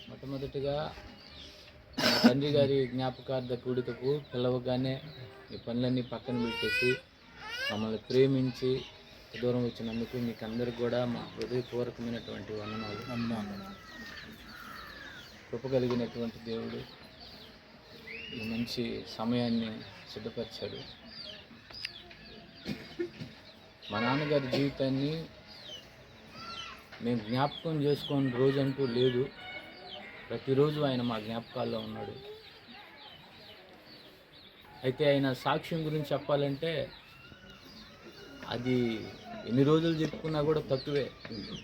మొట్టమొదటిగా తండ్రి గారి జ్ఞాపకార్థ కూడికకు పిలవగానే ఈ పనులన్నీ పక్కన పెట్టేసి మమ్మల్ని ప్రేమించి దూరం వచ్చినందుకు మీకు అందరికి కూడా మా హృదయపూర్వకమైనటువంటి వందనాలు. కృప కలిగినటువంటి దేవుడు ఈ మంచి సమయాన్ని సిద్ధపరిచాడు. మా నాన్నగారి జీవితాన్ని మేము జ్ఞాపకం చేసుకునే రోజంటూ లేదు. ప్రతిరోజు ఆయన మా జ్ఞాపకాల్లో ఉన్నాడు. అయితే ఆయన సాక్ష్యం గురించి చెప్పాలంటే అది ఎన్ని రోజులు చెప్పుకున్నా కూడా తక్కువే.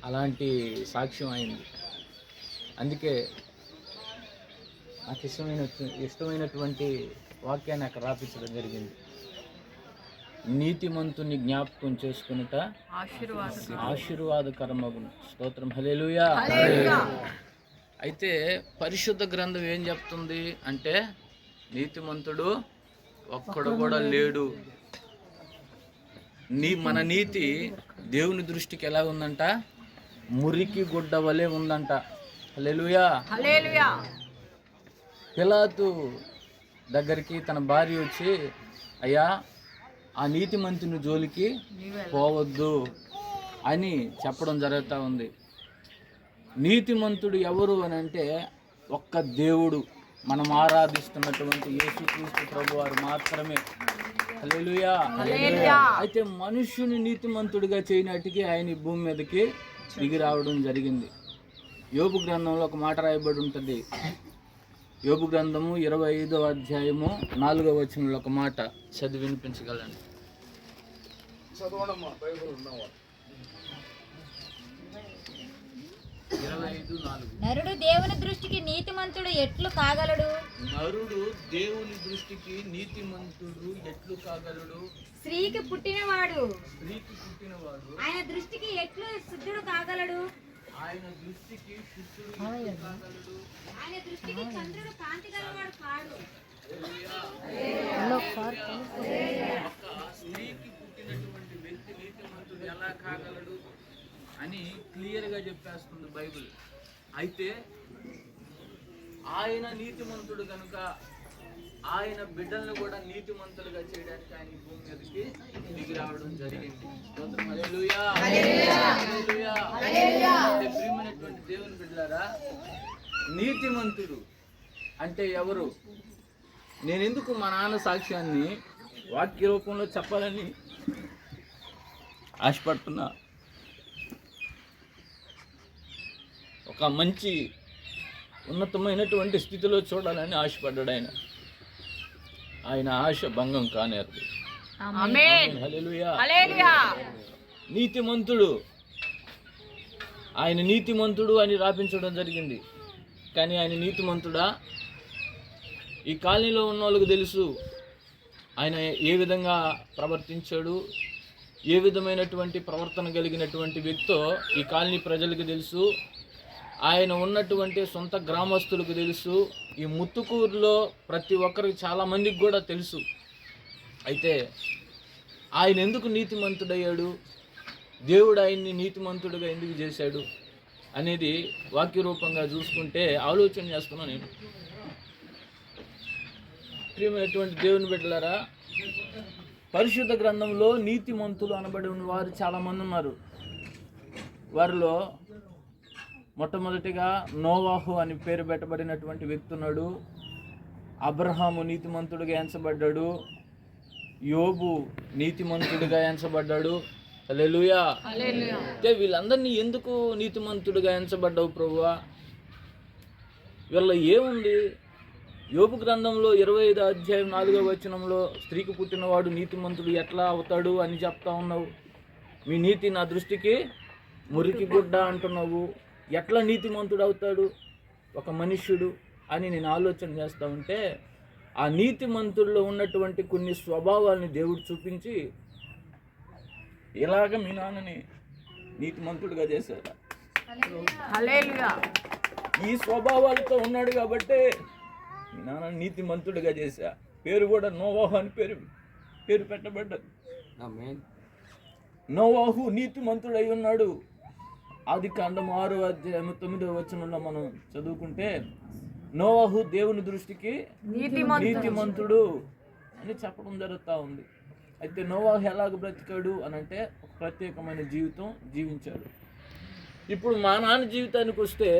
అలాంటి సాక్ష్యం అయింది. అందుకే నాకు ఇష్టమైనటువంటి వాక్యాన్ని అక్కడ రాపించడం జరిగింది. నీతిమంతుని జ్ఞాపకం చేసుకునుట ఆశీర్వాదకరమగును. స్తోత్రం, హల్లెలూయా. అయితే పరిశుద్ధ గ్రంథం ఏం చెప్తుంది అంటే నీతిమంతుడు ఒక్కడు కూడా లేడు. మన నీతి దేవుని దృష్టికి ఎలా ఉందంట? మురికి గుడ్డ వలె ఉందంట. హల్లెలూయా. పిలాతు దగ్గరికి తన భార్య వచ్చి, అయ్యా ఆ నీతిమంతుని జోలికి పోవద్దు అని చెప్పడం జరుగుతూ ఉంది. నీతిమంతుడు ఎవరు అని అంటే ఒక్క దేవుడు, మనం ఆరాధిస్తున్నటువంటి యేసుక్రీస్తు ప్రభువారు మాత్రమే. హల్లెలూయా. అయితే మనుష్యుని నీతిమంతుడిగా చేయనట్టుకి ఆయన ఈ భూమి మీదకి దిగి రావడం జరిగింది. యోబు గ్రంథంలో ఒక మాట రాయబడి ఉంటుంది. యోబు గ్రంథము 25వ అధ్యాయము 4వ వచనంలో ఒక మాట చదివి వినిపించగలండి. నరుడు దేవుని దృష్టికి నీతిమంతుడు ఎట్లు కాగలడు? నరుడు దేవుని దృష్టికి నీతిమంతుడు ఎట్లు కాగలడు? స్త్రీకి పుట్టినవాడు ఆయన దృష్టికి ఎట్లు శుద్ధుడు కాగలడు? ఆయన దృష్టికి శుద్ధుడు కాగలడు? ఆయన దృష్టికి చంద్రుడు కాంతి గలవాడు కాడు. స్త్రీకి పుట్టినటువంటి వ్యక్తి నీతిమంతుడు ఎలా కాగలడు అని క్లియర్గా చెప్పేస్తుంది బైబిల్. అయితే ఆయన నీతిమంతుడు కనుక ఆయన బిడ్డలను కూడా నీతిమంతులుగా చేయడానికి ఆయన భూమి మీదకి దిగి రావడం జరిగింది. ప్రియమైనటువంటి దేవుని బిడ్డలారా, నీతిమంతుడు అంటే ఎవరు? నేను ఎందుకు మా నాన్న సాక్ష్యాన్ని వాక్య రూపంలో చెప్పాలని ఆశపడుతున్నా? ఒక మంచి ఉన్నతమైనటువంటి స్థితిలో చూడాలని ఆశపడ్డాడు ఆయన. ఆయన ఆశ భంగం కానేరు. హల్లెలూయా. నీతిమంతుడు, ఆయన నీతిమంతుడు అని రాపించడం జరిగింది. కానీ ఆయన నీతిమంతుడా? ఈ కాలనీలో ఉన్న వాళ్ళకు తెలుసు ఆయన ఏ విధంగా ప్రవర్తించాడు, ఏ విధమైనటువంటి ప్రవర్తన కలిగినటువంటి వ్యక్తో ఈ కాలనీ ప్రజలకు తెలుసు. ఆయన ఉన్నటువంటి సొంత గ్రామస్తులకు తెలుసు. ఈ ముత్తుకూరులో ప్రతి ఒక్కరికి చాలామందికి కూడా తెలుసు. అయితే ఆయన ఎందుకు నీతిమంతుడయ్యాడు, దేవుడు ఆయన్ని నీతిమంతుడిగా ఎందుకు చేశాడు అనేది వాక్య రూపంగా చూసుకుంటే ఆలోచన చేస్తున్నాను నేను. ప్రియమైనటువంటి దేవుని బిడ్డలారా, పరిశుద్ధ గ్రంథంలో నీతిమంతులు అనబడిన వారు చాలామంది ఉన్నారు. వారిలో మొట్టమొదటిగా నోవాహు అని పేరు పెట్టబడినటువంటి వ్యక్తి ఉన్నాడు. అబ్రహాము నీతిమంతుడిగా ఎంచబడ్డాడు. యోబు నీతిమంతుడిగా ఎంచబడ్డాడు. హల్లెలూయా. అంటే వీళ్ళందరినీ ఎందుకు నీతిమంతుడిగా ఎంచబడ్డావు ప్రభువా? వీళ్ళ ఏముంది? యోబు గ్రంథంలో 25వ అధ్యాయం 4వ వచనంలో స్త్రీకి పుట్టినవాడు నీతిమంతుడు ఎట్లా అవుతాడు అని చెప్తా ఉన్నావు. మీ నీతి నా దృష్టికి మురికి గుడ్డ అంటున్నావు. ఎట్లా నీతిమంతుడు అవుతాడు ఒక మనుష్యుడు అని నేను ఆలోచన చేస్తూ ఉంటే ఆ నీతిమంతుల్లో ఉన్నటువంటి కొన్ని స్వభావాలని దేవుడు చూపించి ఇలాగ మీ నాన్నని నీతిమంతుడిగా చేశాడు. ఈ స్వభావాలతో ఉన్నాడు కాబట్టి మీ నాన్న నీతిమంతుడిగా చేశా. పేరు కూడా నోవాహు అని పేరు పెట్టబడ్డది. నోవాహు నీతిమంతుడై ఉన్నాడు. ఆదికాండం 6:9 మనం చదువుకుంటే, నోవహు దేవుని దృష్టికి నీతిమంతుడు అని చెప్పడం జరుగుతూ ఉంది. అయితే నోవహు ఎలాగ బ్రతికాడు అని అంటే ఒక ప్రత్యేకమైన జీవితం జీవించాడు. ఇప్పుడు మా నాన్న జీవితానికి వస్తే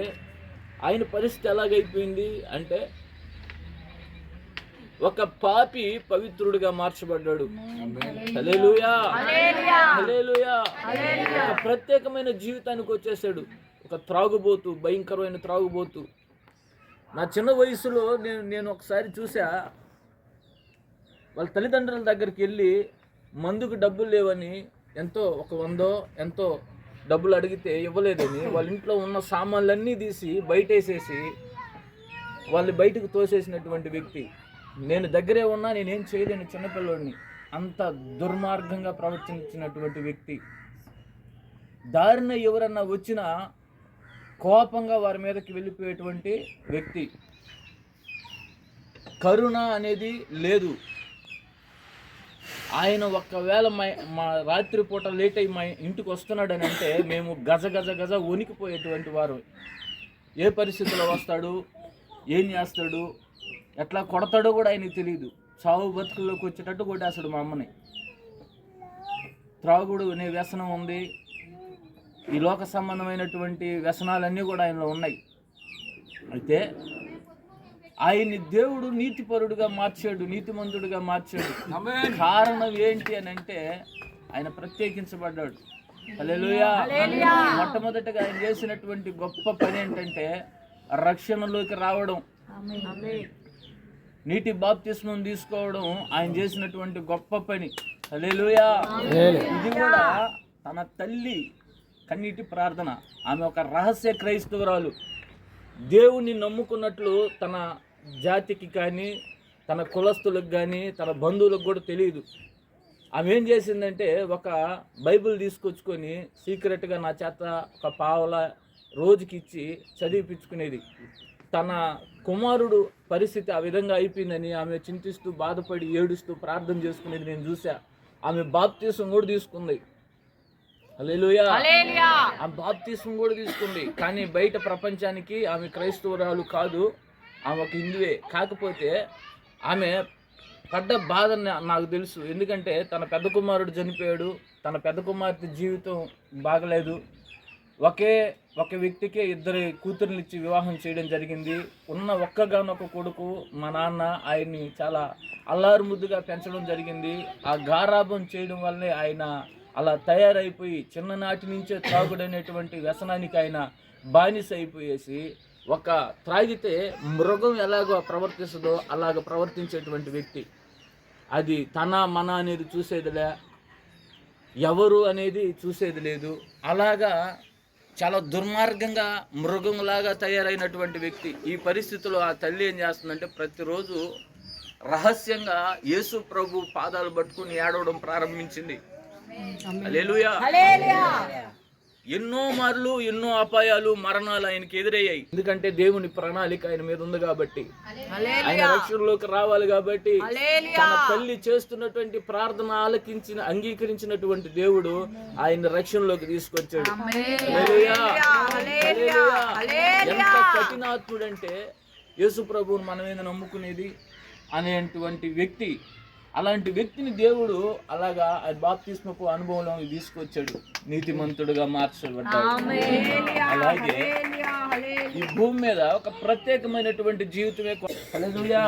ఆయన పరిస్థితి ఎలాగైపోయింది అంటే, ఒక పాపి పవిత్రుడిగా మార్చబడ్డాడు. హల్లెలూయా, హల్లెలూయా. ఒక ప్రత్యేకమైన జీవితానికి వచ్చేసాడు. ఒక త్రాగుబోతు, భయంకరమైన త్రాగుబోతు. నా చిన్న వయసులో నేను ఒకసారి చూసా, వాళ్ళ తల్లిదండ్రుల దగ్గరికి వెళ్ళి మందుకు డబ్బులు లేవని ఒక 100 ఎంతో డబ్బులు అడిగితే ఇవ్వలేదని వాళ్ళ ఇంట్లో ఉన్న సామాన్లన్నీ తీసి బయటేసేసి వాళ్ళు బయటకు తోసేసినటువంటి వ్యక్తి. నేను దగ్గరే ఉన్నా, నేనేం చేయలేను, చిన్నపిల్లోడిని. అంత దుర్మార్గంగా ప్రవర్తించినటువంటి వ్యక్తి. దారిన ఎవరన్నా వచ్చినా కోపంగా వారి మీదకి వెళ్ళిపోయేటువంటి వ్యక్తి. కరుణ అనేది లేదు. ఆయన ఒక్కవేళ మా రాత్రిపూట లేట్ అయ్యి మా ఇంటికి వస్తున్నాడని అంటే మేము గజ గజ గజ వణికిపోయేటువంటి వారు. ఏ పరిస్థితిలో వస్తాడు, ఏం చేస్తాడు, ఎట్లా కొడతాడో కూడా ఆయనకి తెలియదు. చావు బతుకుల్లోకి వచ్చేటట్టు కొట్టేస్తాడు మా అమ్మని. త్రాగుడు అనే వ్యసనం ఉంది. ఈ లోక సంబంధమైనటువంటి వ్యసనాలన్నీ కూడా ఆయనలో ఉన్నాయి. అయితే ఆయన్ని దేవుడు నీతిపరుడుగా మార్చాడు, నీతిమంతుడిగా మార్చాడు. కారణం ఏంటి అని అంటే ఆయన ప్రత్యేకించబడ్డాడు. హల్లెలూయా. మొట్టమొదటిగా ఆయన చేసినటువంటి గొప్ప పని ఏంటంటే రక్షణలోకి రావడం, నీటి బాప్తిస్మం తీసుకోవడం ఆయన చేసినటువంటి గొప్ప పని. హల్లెలూయా. ఇది కూడా తన తల్లి కన్నీటి ప్రార్థన. ఆమె ఒక రహస్య క్రైస్తవురాలు. దేవుణ్ణి నమ్ముకున్నట్లు తన జాతికి కానీ, తన కులస్తులకు కానీ, తన బంధువులకు కూడా తెలియదు. ఆమె ఏం చేసిందంటే ఒక బైబిల్ తీసుకొచ్చుకొని సీక్రెట్గా నా చేత ఒక పావల రోజుకి ఇచ్చి చదివిపించుకునేది. తన కుమారుడు పరిస్థితి ఆ విధంగా అయిపోయిందని ఆమె చింతిస్తూ, బాధపడి, ఏడుస్తూ ప్రార్థన చేసుకునేది నేను చూసా. ఆమె బాప్తిసం కూడా తీసుకుంది. హల్లెలూయా. ఆ బాప్తిసం కూడా తీసుకుంది. కానీ బయట ప్రపంచానికి ఆమె క్రైస్తవురాలు కాదు, ఆమె ఒక హిందువే. కాకపోతే ఆమె పడ్డ బాధ నాకు తెలుసు. ఎందుకంటే తన పెద్ద కుమారుడు చనిపోయాడు, తన పెద్ద కుమార్తె జీవితం బాగలేదు. ఒక వ్యక్తికే 2 కూతుర్లు ఇచ్చి వివాహం చేయడం జరిగింది. ఉన్న ఒక్కగానొక్క కొడుకు మా నాన్న ఆయన్ని చాలా అల్లారు ముద్దుగా పెంచడం జరిగింది. ఆ గారాబం చేయడం వల్లే ఆయన అలా తయారైపోయి చిన్ననాటి నుంచే త్రాగుడనేటువంటి వ్యసనానికి ఆయన బానిస అయిపోయేసి, ఒక త్రాగితే మృగం ఎలాగో ప్రవర్తిస్తుందో అలాగ ప్రవర్తించేటువంటి వ్యక్తి. అది తన మన అనేది చూసేదిలే, ఎవరు అనేది చూసేది లేదు. అలాగా చాలా దుర్మార్గంగా మృగంలాగా తయారైనటువంటి వ్యక్తి. ఈ పరిస్థితిలో ఆ తల్లి ఏం చేస్తుందంటే ప్రతిరోజు రహస్యంగా యేసు ప్రభు పాదాలు పట్టుకుని ఏడవడం ప్రారంభించింది. హల్లెలూయా. ఎన్నో మార్లు ఎన్నో అపాయాలు, మరణాలు ఆయనకి ఎదురయ్యాయి. ఎందుకంటే దేవుని ప్రణాళిక ఆయన మీద ఉంది కాబట్టి, ఆయన రక్షణలోకి రావాలి కాబట్టి, తన తల్లి చేస్తున్నటువంటి ప్రార్థన అంగీకరించినటువంటి దేవుడు ఆయన రక్షణలోకి తీసుకొచ్చాడు. ఎంత కఠినాత్ముడంటే యేసు ప్రభువును మన మీద నమ్ముకునేది అనేటువంటి వ్యక్తి. అలాంటి వ్యక్తిని దేవుడు అలాగా బాప్తిస్మపు అనుభవంలో తీసుకొచ్చాడు, నీతిమంతుడుగా మార్చబడ్డాడు. అలాగే ఈ భూమి మీద ఒక ప్రత్యేకమైనటువంటి జీవితమే. హల్లెలూయా.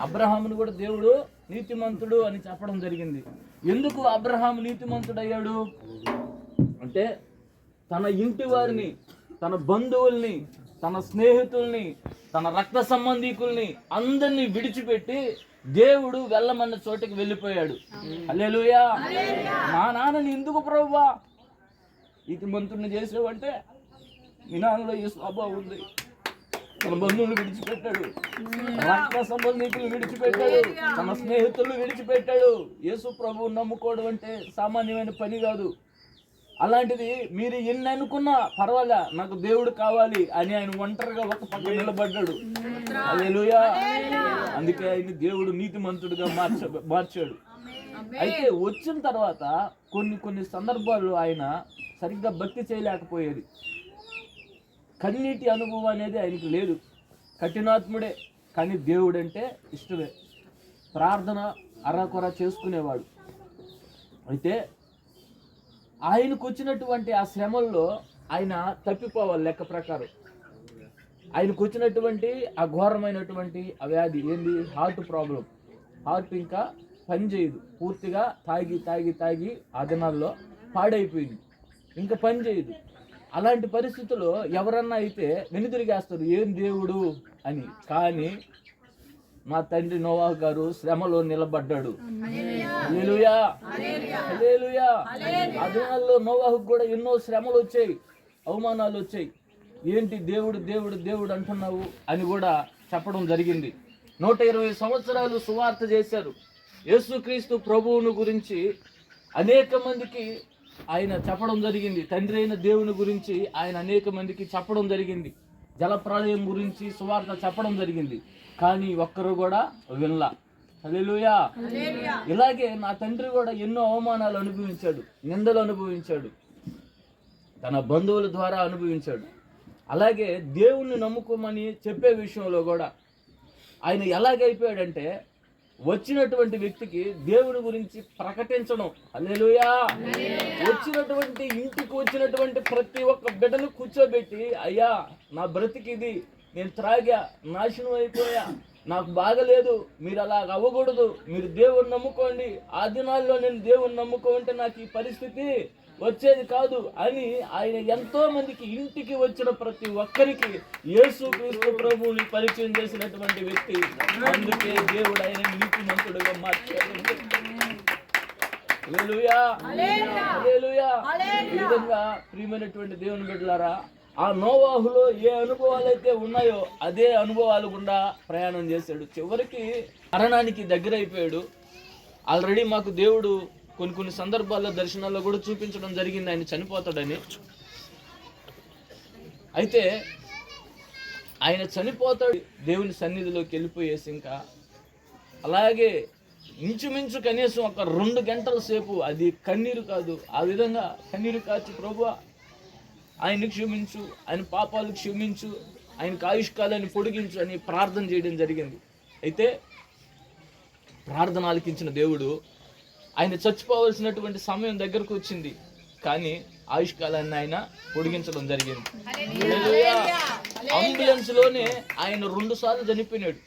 అబ్రహామును కూడా దేవుడు నీతిమంతుడు అని చెప్పడం జరిగింది. ఎందుకు అబ్రహాము నీతిమంతుడు అయ్యాడు అంటే తన ఇంటి వారిని, తన బంధువుల్ని, తన స్నేహితుల్ని, తన రక్త సంబంధీకుల్ని అందరినీ విడిచిపెట్టి దేవుడు వెళ్ళమన్న చోటికి వెళ్ళిపోయాడు. హల్లెలూయా. మా నాన్నని ఎందుకు ప్రభువా నీతిమంతుడిని చేసావంటే, మీ నాన్నలో ఈ స్వభావం ఉంది. తన బంధువులు విడిచిపెట్టాడు, రక్త సంబంధికులు విడిచిపెట్టాడు, తన స్నేహితులు విడిచిపెట్టాడు. యేసు ప్రభువు నమ్ముకోవడం అంటే సామాన్యమైన పని కాదు. అలాంటిది మీరు ఎన్ని అనుకున్నా పర్వాలే, నాకు దేవుడు కావాలి అని ఆయన ఒంటరిగా ఒక పక్క నిలబడ్డాడు. హల్లెలూయా. అందుకే ఆయన దేవుడు నీతిమంతుడిగా మార్చాడు. అయితే వచ్చిన తర్వాత కొన్ని సందర్భాల్లో ఆయన సరిగ్గా భక్తి చేయలేకపోయేది. కన్నీటి అనుభవం అనేది ఆయనకి లేదు. కఠినాత్ముడే, కానీ దేవుడంటే ఇష్టమే. ప్రార్థన అరకొర చేసుకునేవాడు. అయితే ఆయనకు వచ్చినటువంటి ఆ శ్రమల్లో ఆయన తప్పిపోవాలి. లెక్క ప్రకారం ఆయనకు వచ్చినటువంటి ఆ ఘోరమైనటువంటి ఆ వ్యాధి ఏంది? Heart problem. హార్ట్ ఇంకా పని చేయదు, పూర్తిగా తాగి తాగి తాగి ఆ దినాల్లో పాడైపోయింది, ఇంకా పని చేయదు. అలాంటి పరిస్థితుల్లో ఎవరన్నా అయితే వెనుదిరిగేస్తారు, ఏం దేవుడు అని. కానీ మా తండ్రి నోవాహు గారు శ్రమలో నిలబడ్డాడు. హల్లెలూయా, హల్లెలూయా. ఆ దినాల్లో నోవాహుకు కూడా ఎన్నో శ్రమలు వచ్చాయి, అవమానాలు వచ్చాయి. ఏంటి దేవుడు దేవుడు దేవుడు అంటున్నావు అని కూడా చెప్పడం జరిగింది. 120 సంవత్సరాలు సువార్త చేశారు. యేసుక్రీస్తు ప్రభువును గురించి అనేక మందికి ఆయన చెప్పడం జరిగింది. తండ్రి అయిన దేవుని గురించి ఆయన అనేక మందికి చెప్పడం జరిగింది. జలప్రళయం గురించి సువార్త చెప్పడం జరిగింది. కానీ ఒక్కరు కూడా వినలా. హల్లెలూయా. ఇలాగే నా తండ్రి కూడా ఎన్నో అవమానాలు అనుభవించాడు, నిందలు అనుభవించాడు, తన బంధువుల ద్వారా అనుభవించాడు. అలాగే దేవుణ్ణి నమ్ముకోమని చెప్పే విషయంలో కూడా ఆయన ఎలాగైపోయాడంటే, వచ్చినటువంటి వ్యక్తికి దేవుని గురించి ప్రకటించడం. హల్లెలూయా. వచ్చినటువంటి ఇంటికి వచ్చినటువంటి ప్రతి ఒక్క బిడ్డను కూర్చోబెట్టి, అయ్యా నా బ్రతికిది, నేను త్రాగా నాశనం అయిపోయా, నాకు బాగలేదు, మీరు అలా అవ్వకూడదు, మీరు దేవుణ్ణి నమ్ముకోండి. ఆ దినాల్లో నేను దేవుణ్ణి నమ్ముకుంటే నాకు ఈ పరిస్థితి వచ్చేది కాదు అని ఆయన ఎంతో మందికి, ఇంటికి వచ్చిన ప్రతి ఒక్కరికి యేసుక్రీస్తు ప్రభువుని పరిచయం చేసినటువంటి వ్యక్తి. అందుకే దేవుడు ఆయన నీతిమంతుడుగా మార్చాడు. హల్లెలూయా, హల్లెలూయా. ఈ విధంగా ప్రియమైనటువంటి దేవుని బిడ్డలారా, ఆ నోవాహులో ఏ అనుభవాలు అయితే ఉన్నాయో అదే అనుభవాలు గుండా ప్రయాణం చేశాడు. చివరికి మరణానికి దగ్గర అయిపోయాడు. ఆల్రెడీ మాకు దేవుడు కొన్ని సందర్భాల్లో దర్శనాల్లో కూడా చూపించడం జరిగింది ఆయన చనిపోతాడని. అయితే ఆయన చనిపోతాడు, దేవుని సన్నిధిలోకి వెళ్ళిపోయేసి ఇంకా అలాగే ఇంచుమించు కనీసం ఒక 2 గంటల సేపు, అది కన్నీరు కాదు, ఆ విధంగా కన్నీరు కాచి, ప్రభువా ఆయన్ని క్షమించు, ఆయన పాపాలు క్షమించు, ఆయనకు ఆయుష్కాలాన్ని పొడిగించు అని ప్రార్థన చేయడం జరిగింది. అయితే ప్రార్థన ఆలకించిన దేవుడు ఆయన చచ్చిపోవలసినటువంటి సమయం దగ్గరకు వచ్చింది, కానీ ఆయుష్కాలాన్ని ఆయన పొడిగించడం జరిగింది. అంబులెన్స్ లోనే ఆయన 2 సార్లు చనిపోయినాడు.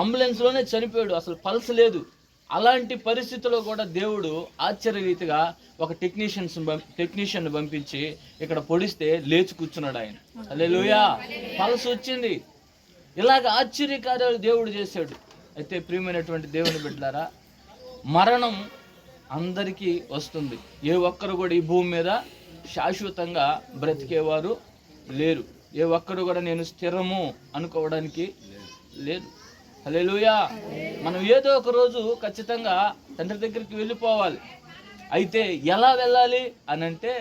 అంబులెన్స్ లోనే చనిపోయాడు, అసలు పల్స్ లేదు. అలాంటి పరిస్థితుల్లో కూడా దేవుడు ఆశ్చర్యరీతిగా ఒక టెక్నీషియన్ పంపించి ఇక్కడ పొడిస్తే లేచి కూర్చున్నాడు ఆయన. హల్లెలూయా. పల్స్ వచ్చింది. ఇలాగ ఆశ్చర్యకార్యాలు దేవుడు చేశాడు. అయితే ప్రియమైనటువంటి దేవుని బిడ్డలారా, మరణం అందరికీ వస్తుంది. ఏ ఒక్కరు కూడా ఈ భూమి మీద శాశ్వతంగా బ్రతికేవారు లేరు. ఏ ఒక్కరు కూడా నేను స్థిరము అనుకోవడానికి లేదు. హల్లెలూయా. మనం ఏదో ఒక రోజు ఖచ్చితంగా తండ్రి దగ్గరికి వెళ్ళిపోవాలి. అయితే ఎలా వెళ్ళాలి అని అంటే,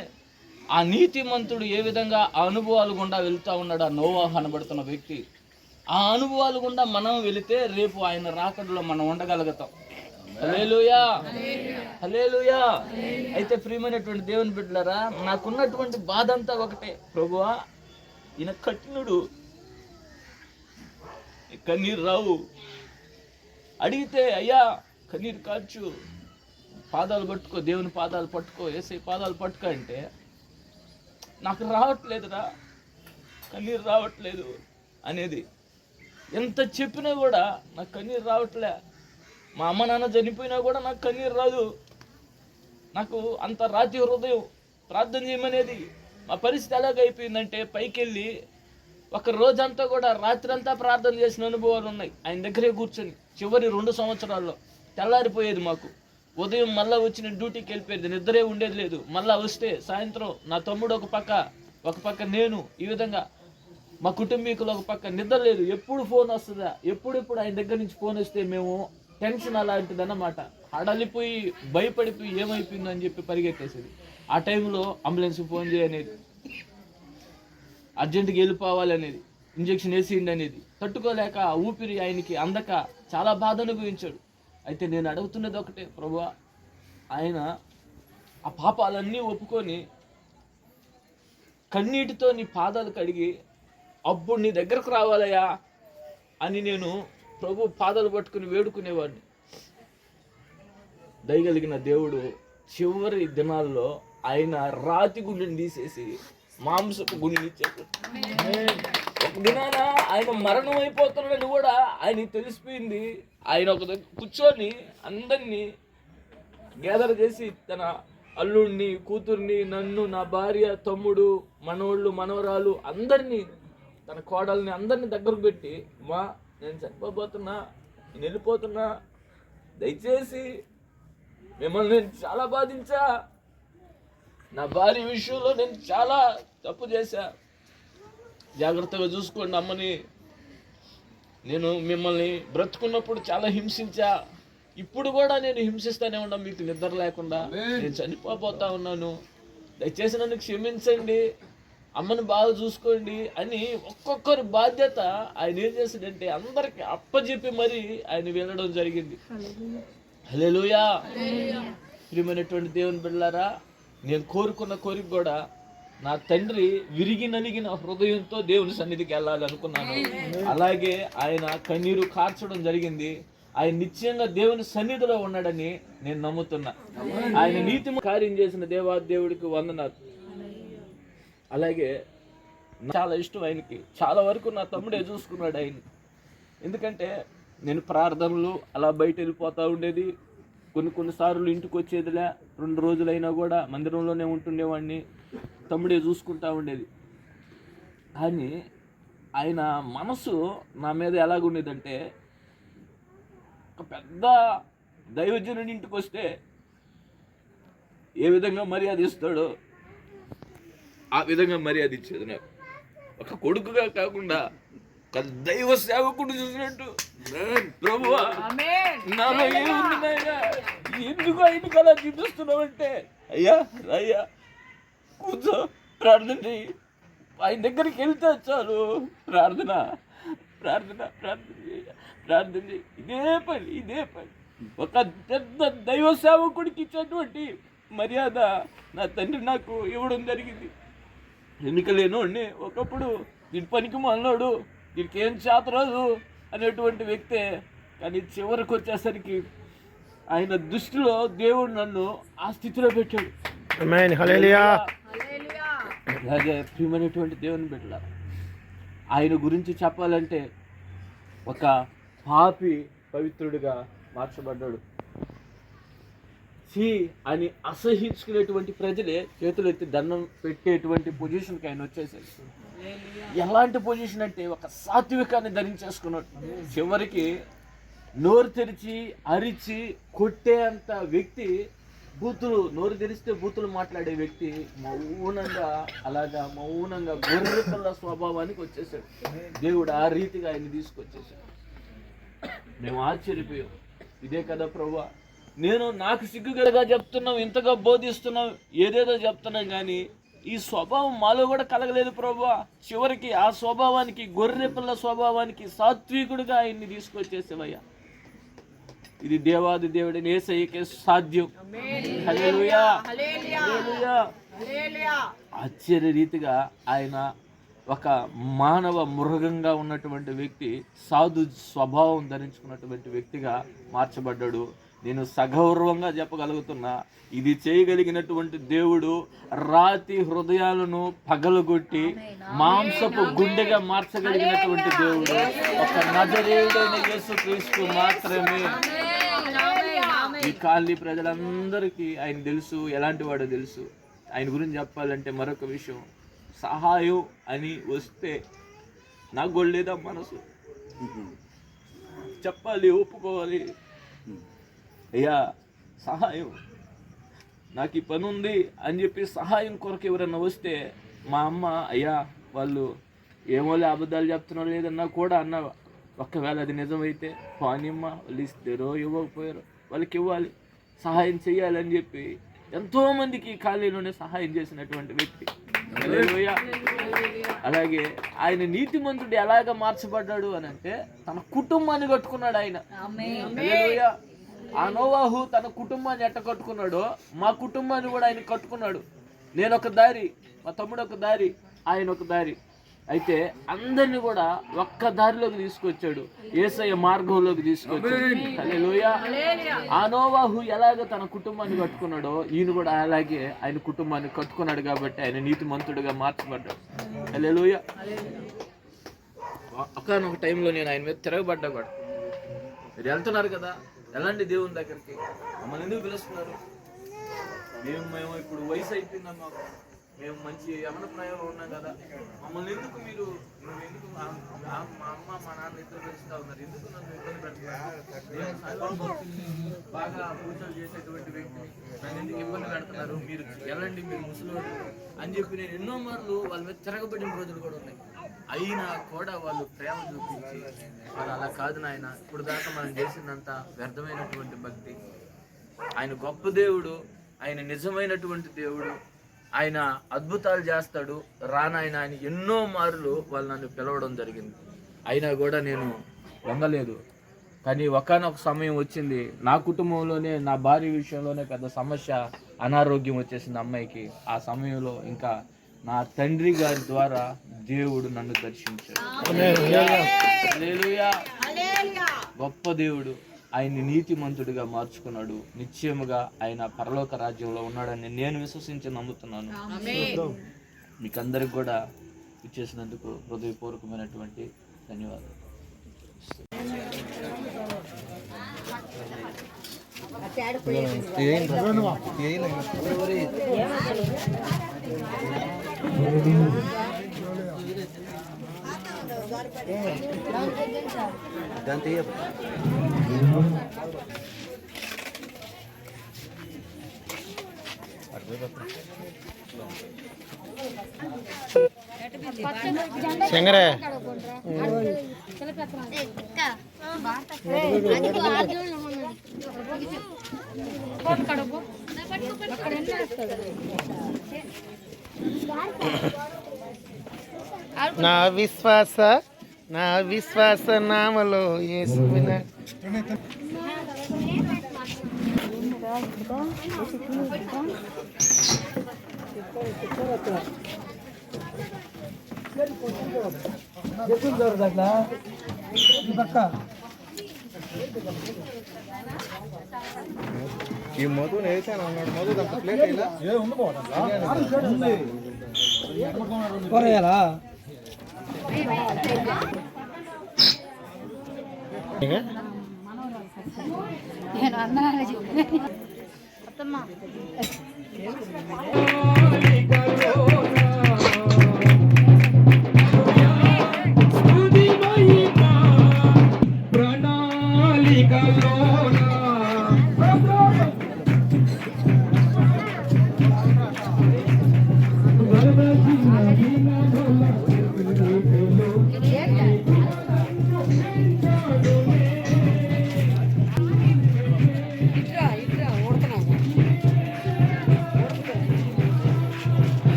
ఆ నీతిమంతుడు ఏ విధంగా ఆ అనుభవాలు గుండా వెళ్తూ ఉన్నాడు, ఆ నోవాహు అనబడుతున్న వ్యక్తి, ఆ అనుభవాలు గుండా మనం వెళితే రేపు ఆయన రాకడలో మనం ఉండగలుగుతాం. హల్లెలూయా, హల్లెలూయా. అయితే ప్రియమైనటువంటి దేవుని బిడ్డలారా, నాకున్నటువంటి బాధ అంతా ఒకటే, ప్రభువా ఈయన కఠినుడు, కన్నీరు రావు, అడిగితే అయ్యా కన్నీరు కాచు, పాదాలు పట్టుకో, దేవుని పాదాలు పట్టుకో, యేసయ్య పాదాలు పట్టుకో అంటే నాకు రావట్లేదురా, కన్నీరు రావట్లేదు అనేది. ఎంత చెప్పినా కూడా నాకు కన్నీరు రావట్లే. మా అమ్మ నాన్న చనిపోయినా కూడా నాకు కన్నీరు రాదు. నాకు అంత రాతి హృదయం, ప్రార్థన చేయమనేది. మా పరిస్థితి ఎలాగైపోయిందంటే, పైకి వెళ్ళి ఒక రోజంతా కూడా రాత్రంతా ప్రార్థన చేసిన అనుభవాలు ఉన్నాయి. ఆయన దగ్గరే కూర్చొని చివరి 2 సంవత్సరాల్లో తెల్లారిపోయేది మాకు. ఉదయం మళ్ళీ వచ్చి నేను డ్యూటీకి వెళ్ళిపోయేది, నిద్రే ఉండేది లేదు. మళ్ళీ వస్తే సాయంత్రం నా తమ్ముడు ఒక పక్క నేను, ఈ విధంగా మా కుటుంబీకులు ఒక పక్క, నిద్ర లేదు. ఎప్పుడు ఫోన్ వస్తుందా, ఎప్పుడెప్పుడు ఆయన దగ్గర నుంచి ఫోన్ వస్తే మేము టెన్షన్ అలాంటిది అన్నమాట. అడలిపోయి భయపడిపోయి ఏమైపోయిందో అని చెప్పి పరిగెట్టేసేది. ఆ టైంలో అంబులెన్స్కి ఫోన్ చేయనేది, అర్జెంటుగా వెళ్ళిపోవాలి అనేది, ఇంజక్షన్ వేసిండి అనేది. తట్టుకోలేక ఊపిరి ఆయనకి అందక చాలా బాధ అనుభవించాడు. అయితే నేను అడుగుతున్నది ఒకటే, ప్రభువా ఆయన ఆ పాపాలన్నీ ఒప్పుకొని కన్నీటితో నీ పాదాలు కడిగి అప్పుడు నీ దగ్గరకు రావాలయ్యా అని నేను ప్రభు పాదాలు పట్టుకుని వేడుకునేవాడిని. దయగలిగిన దేవుడు చివరి దినాల్లో ఆయన రాతి గుండెని తీసేసి మాంసపు గుండెని ఇచ్చాడు. ఒక దినాన ఆయన మరణం అయిపోతున్నాడని కూడా ఆయనకి తెలిసిపోయింది. ఆయన ఒక దగ్గర కూర్చొని అందరినీ గ్యాదర్ చేసి తన అల్లుడిని, కూతుర్ని, నన్ను, నా భార్య, తమ్ముడు, మనోళ్ళు, మనవరాలు అందరినీ, తన కోడల్ని అందరినీ దగ్గరకు పెట్టి, మా నేను చనిపోతున్నా, నేను వెళ్ళిపోతున్నా, దయచేసి మిమ్మల్ని నేను చాలా బాధించా, నా భార్య విషయంలో నేను చాలా తప్పు చేశా, జాగ్రత్తగా చూసుకోండి అమ్మని, నేను మిమ్మల్ని బ్రతుకున్నప్పుడు చాలా హింసించా, ఇప్పుడు కూడా నేను హింసిస్తానే ఉన్నా, మీకు నిద్ర లేకుండా నేను చనిపోతా ఉన్నాను, దయచేసి నన్ను క్షమించండి, అమ్మని బాగా చూసుకోండి అని ఒక్కొక్కరి బాధ్యత ఆయన ఏం చేశాడంటే అందరికి అప్పచెప్పి మరి ఆయన వెళ్ళడం జరిగింది. హల్లెలూయా. ప్రియమైనటువంటి దేవుని బిడ్డలారా, నేను కోరుకున్న కోరిక కూడా నా తండ్రి విరిగి నలిగిన హృదయంతో దేవుని సన్నిధికి వెళ్ళాలి అనుకున్నాను. అలాగే ఆయన కన్నీరు కార్చడం జరిగింది. ఆయన నిశ్చయంగా దేవుని సన్నిధిలో ఉన్నాడని నేను నమ్ముతున్నా. ఆయన నీతి కార్యం చేసిన దేవాదేవుడికి వందనాలు. అలాగే చాలా ఇష్టం ఆయనకి. చాలా వరకు నా తమ్ముడే చూసుకున్నాడు ఆయన. ఎందుకంటే నేను ప్రార్థనలు అలా బయట వెళ్ళిపోతూ ఉండేది. కొన్నిసార్లు ఇంటికి వచ్చేదిలే, 2 రోజులైనా కూడా మందిరంలోనే ఉంటుండేవాడిని. తమ్ముడే చూసుకుంటా ఉండేది. కానీ ఆయన మనసు నా మీద ఎలాగుండేదంటే, ఒక పెద్ద దైవజనుడి ఇంటికి వస్తే ఏ విధంగా మర్యాద ఇస్తాడో ఆ విధంగా మర్యాద ఇచ్చేది నాకు. ఒక కొడుకుగా కాకుండా ఒక దైవ సేవకుడు చూసినట్టు, ప్రభువా నాలో ఏముంది నాయనా, ఎందుకు ఆయనకు అలా చూపిస్తున్నావంటే, అయ్యా అయ్యా కూర్చో, ప్రార్థన చెయ్యి, ఆయన దగ్గరికి వెళ్తే చాలు, ప్రార్థన ప్రార్థన ప్రార్థన ప్రార్థన చెయ్యి, ఇదే పని. ఒక పెద్ద దైవ సేవకుడికి ఇచ్చేటువంటి మర్యాద నా తండ్రి నాకు ఇవ్వడం జరిగింది. ఎన్నికలేను ఒకప్పుడు దీని పనికి మాలినోడు, దీనికి ఏం చేతరాదు అనేటువంటి వ్యక్తే. కానీ చివరికి వచ్చేసరికి ఆయన దృష్టిలో దేవుడు నన్ను ఆ స్థితిలో పెట్టాడు. అలాగే ప్రియమైనటువంటి దేవుని బిడ్డలారా, ఆయన గురించి చెప్పాలంటే ఒక పాపి పవిత్రుడిగా మార్చబడ్డాడు. అని అసహించుకునేటువంటి ప్రజలే చేతులు ఎత్తి దండం పెట్టేటువంటి పొజిషన్కి ఆయన వచ్చేసాడు. ఎలాంటి పొజిషన్ అంటే ఒక సాత్వికాన్ని ధరించేసుకున్నాడు. చివరికి నోరు తెరిచి అరిచి కొట్టే అంత వ్యక్తి, నోరు తెరిస్తే బూతులు మాట్లాడే వ్యక్తి మౌనంగా గొర్రెపిల్ల స్వభావానికి వచ్చేసాడు. దేవుడు ఆ రీతిగా ఆయన తీసుకొచ్చేసాడు. మేము ఆశ్చర్యపోయాం. ఇదే కదా ప్రభువా, నేను నాకు సిగ్గుగా చెప్తున్నాం, ఇంతగా బోధిస్తున్నాం, ఏదేదో చెప్తున్నాం, కానీ ఈ స్వభావం మాలో కూడా కలగలేదు ప్రభువా. చివరికి ఆ స్వభావానికి, గొర్రెపిల్ల స్వభావానికి సాత్వికుడిగా ఆయన్ని తీసుకొచ్చేసేవయ్యా. ఇది దేవాది దేవుడిని యేసయ్యకే సాధ్యం. హల్లెలూయా హల్లెలూయా. ఆశ్చర్య రీతిగా ఆయన ఒక మానవ మృగంగా ఉన్నటువంటి వ్యక్తి సాధు స్వభావం ధరించుకున్నటువంటి వ్యక్తిగా మార్చబడ్డాడు. నేను సగౌరవంగా చెప్పగలుగుతున్నా, ఇది చేయగలిగినటువంటి దేవుడు రాతి హృదయాలను పగలగొట్టి మాంసపు గుండెగా మార్చగలిగినటువంటి దేవుడు ఒక నజరేయుడైన యేసుక్రీస్తు మాత్రమే. ఈ కాలనీ ప్రజలందరికీ ఆయన తెలుసు, ఎలాంటి వాడో తెలుసు. ఆయన గురించి చెప్పాలంటే మరొక విషయం, సహాయం అని వస్తే నాకు కూడా లేదా మనసు, చెప్పాలి, ఒప్పుకోవాలి, అయ్యా సహాయం, నాకు ఈ పని ఉంది అని చెప్పి సహాయం కొరకు ఎవరన్నా వస్తే మా అమ్మ, అయ్యా వాళ్ళు ఏమోలే అబద్ధాలు చెప్తున్నారో లేదన్నా కూడా అన్న, ఒక్కవేళ అది నిజమైతే పానిమ్మ, వాళ్ళు ఇస్తారో ఇవ్వకపోయారో వాళ్ళకి ఇవ్వాలి, సహాయం చేయాలని చెప్పి ఎంతోమందికి కాలేజీలోనే సహాయం చేసినటువంటి వ్యక్తి. అలాగే ఆయన నీతిమంతుడు ఎలాగ మార్చబడ్డాడు అని అంటే, తన కుటుంబాన్ని కట్టుకున్నాడు ఆయన. ఆ నోవాహు తన కుటుంబాన్ని ఎట్ట కట్టుకున్నాడో మా కుటుంబాన్ని కూడా ఆయన కట్టుకున్నాడు. నేను ఒక దారి, మా తమ్ముడు ఒక దారి, ఆయన ఒక దారి. అయితే అందరిని కూడా ఒక్క దారిలోకి తీసుకొచ్చాడు, యేసయ్య మార్గంలోకి తీసుకొచ్చాడు. హల్లెలూయా. ఆ నోవాహు ఎలాగ తన కుటుంబాన్ని కట్టుకున్నాడో ఈయన కూడా అలాగే ఆయన కుటుంబాన్ని కట్టుకున్నాడు కాబట్టి ఆయన నీతిమంతుడిగా మార్చబడ్డాడు. హల్లెలూయా. ఒకానొక టైంలో నేను ఆయన మీద తిరగబడ్డా కూడా. మీరు వెళ్తున్నారు కదా, ఎలాంటి దేవుని దగ్గరికి, మమ్మల్ని ఎందుకు పిలుస్తున్నారు? మేము ఇప్పుడు వయసు అయిపోయిందా, మాకు మేము మంచి యమన ప్రాయంలో ఉన్నాం కదా, మమ్మల్ని ఎందుకు మీరు ఎందుకు మా అమ్మ మా నాన్న ఇద్దరు పిలుస్తూ ఉన్నారు, ఎందుకు నన్ను ఇబ్బంది పెడుతున్నారు? బాగా పూజలు చేసేటువంటి వ్యక్తిని నన్ను ఎందుకు ఇబ్బంది పెడుతున్నారు? మీరు వెళ్ళండి, మీరు ముసలివాడు అని చెప్పి నేను ఎన్నో మార్లు వాళ్ళ మీద తిరగబడిన రోజులు కూడా ఉన్నాయి. అయినా కూడా వాళ్ళు ప్రేమ చూపించి వాళ్ళు అలా కాదు నాయన, ఇప్పుడు దాకా మనం చేసిందంతా వ్యర్థమైనటువంటి భక్తి. ఆయన గొప్ప దేవుడు, ఆయన నిజమైనటువంటి దేవుడు, ఆయన అద్భుతాలు చేస్తాడు రానాయన అని ఎన్నో మార్లు వాళ్ళు నన్ను పిలవడం జరిగింది. అయినా కూడా నేను వంగలేదు. కానీ ఒకానొక సమయం వచ్చింది, నా కుటుంబంలోనే నా భార్య విషయంలోనే పెద్ద సమస్య, అనారోగ్యం వచ్చేసింది అమ్మాయికి. ఆ సమయంలో ఇంకా నా తండ్రి గారి ద్వారా దేవుడు నన్ను దర్శించాడు. హల్లెలూయా. గొప్ప దేవుడు ఆయన్ని నీతిమంతుడిగా మార్చుకున్నాడు. నిశ్చయముగా ఆయన పరలోక రాజ్యంలో ఉన్నాడని నేను విశ్వసించి నమ్ముతున్నాను. మీకందరికి కూడా ఇచ్చేసినందుకు హృదయపూర్వకమైనటువంటి ధన్యవాదాలు. శంకరే నా విశ్వాస నామలో యేసువిన ఈ మధు వేసాను అన్నాడు. మధు అంత ప్లేట్ ఇలా నేను అన్నాను.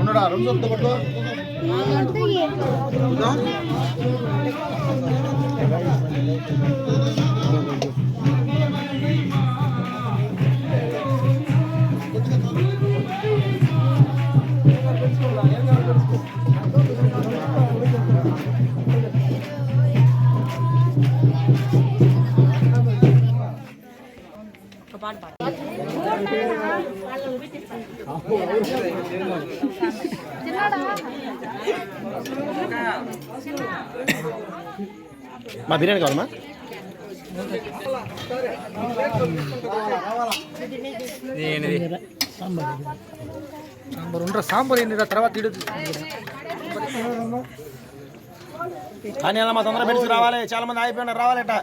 ఉన్నాడా రెండు వద్ద పట్టు మా బిర్యానీ కావాలమ్మా? సాంబార్ ఉండరా, సాంబార్ ఏంటి తర్వాత ఇడుద్దు. కానీ అలా మా తొందర పెట్టి రావాలి, చాలా మంది ఆగిపోయినారు, రావాలట.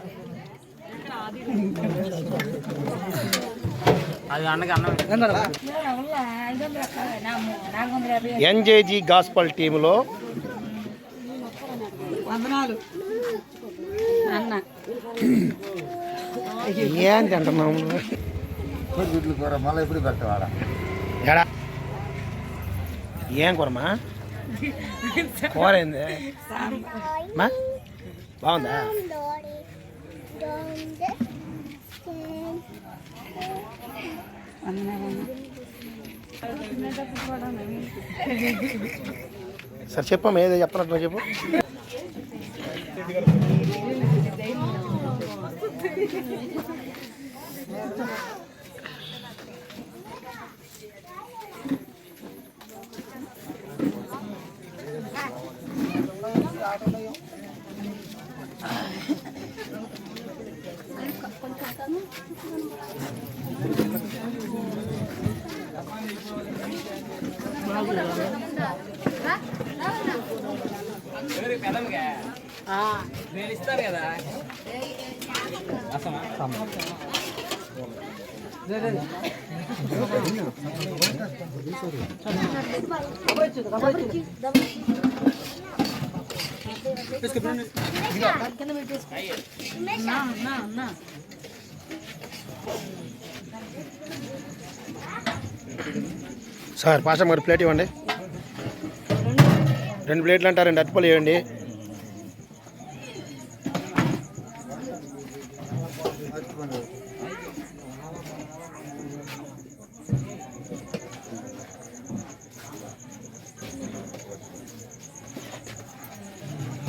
ఎన్జేజీ గాస్పల్ టీములో ఏంటి అంటున్నాము? మళ్ళీ ఎప్పుడు పెట్టవాడా? ఎడా ఏం కూరమ్మా? కూర ఏంది మా? బాగుందా? సరే చెప్పమ్మా, ఏదో చెప్తున్నట్టు చెప్పు. ఇస్తారు కదా. సార్ పాషా మరి ప్లేట్ ఇవ్వండి. 2 ప్లేట్లు అంటారు, 2 అరటిపళ్ళు ఇవ్వండి.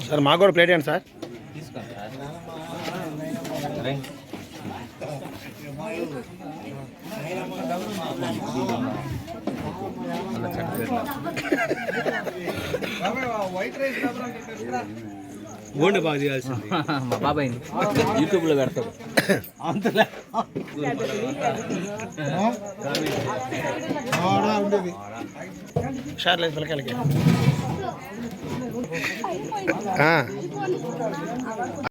సార్ మాకు కూడా ప్లేట్ ఇవ్వండి సార్. గోండి బాగా చేయాల్సింది మా బాబాయ్ యూట్యూబ్లో పెడతాడు. షార్లేదు పిల్లకాయలకి.